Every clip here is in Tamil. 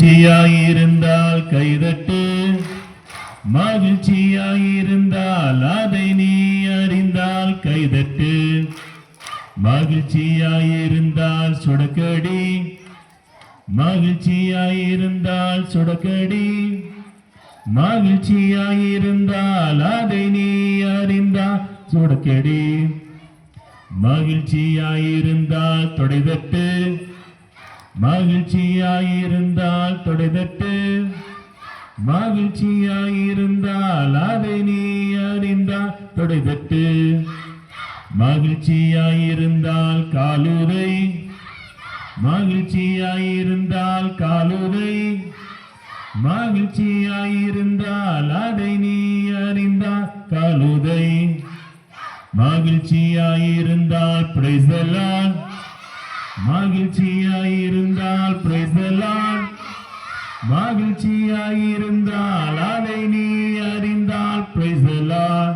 மகிழ்ச்சியாயிருந்தால் கைதட்டு, மகிழ்ச்சியாயிருந்தால் அதை நீ அறிந்தால் கைதட்டு. மகிழ்ச்சியாயிருந்தால் சுடக்கடி, மகிழ்ச்சியாயிருந்தால் சுடக்கடி. மகிழ்ச்சியாயிருந்தால் அதை நீ அறிந்தால் சுடக்கடி. மகிழ்ச்சியாயிருந்தால் தொடைதட்டு, மகிழ்ச்சியாயிருந்தால் தொடைதட்டு. மகிழ்ச்சியாயிருந்தால் அதை நீ அறிந்தால் தொடைதட்டு. மகிழ்ச்சியாயிருந்தால் காலுதை, மகிழ்ச்சியாயிருந்தால் காலுதை. மகிழ்ச்சியாயிருந்தால் அதை நீ அறிந்தால் காலுதை. மகிழ்ச்சியாயிருந்தால் praise the Lord, மகிழ்ச்சியாயிருந்தால் praise the Lord. மகிழ்ச்சியாயிருந்தால் அதை நீ அறிந்தால் praise the Lord.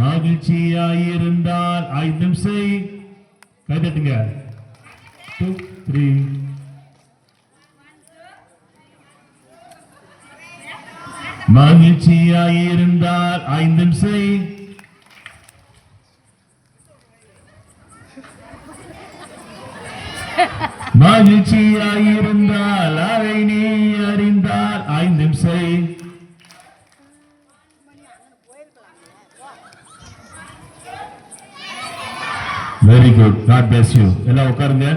மகிழ்ச்சியாயிருந்தால் ஐந்தம் செய், கைதட்டுங்க. 2 3. மகிழ்ச்சியாயிருந்தால் ஐந்தம் செய். மகிழ்ச்சியாயிருந்தால் அதை நீ அறிந்தால் ஐந்தும் செய். Very good, God bless you. எல்லாம் உட்காருங்க.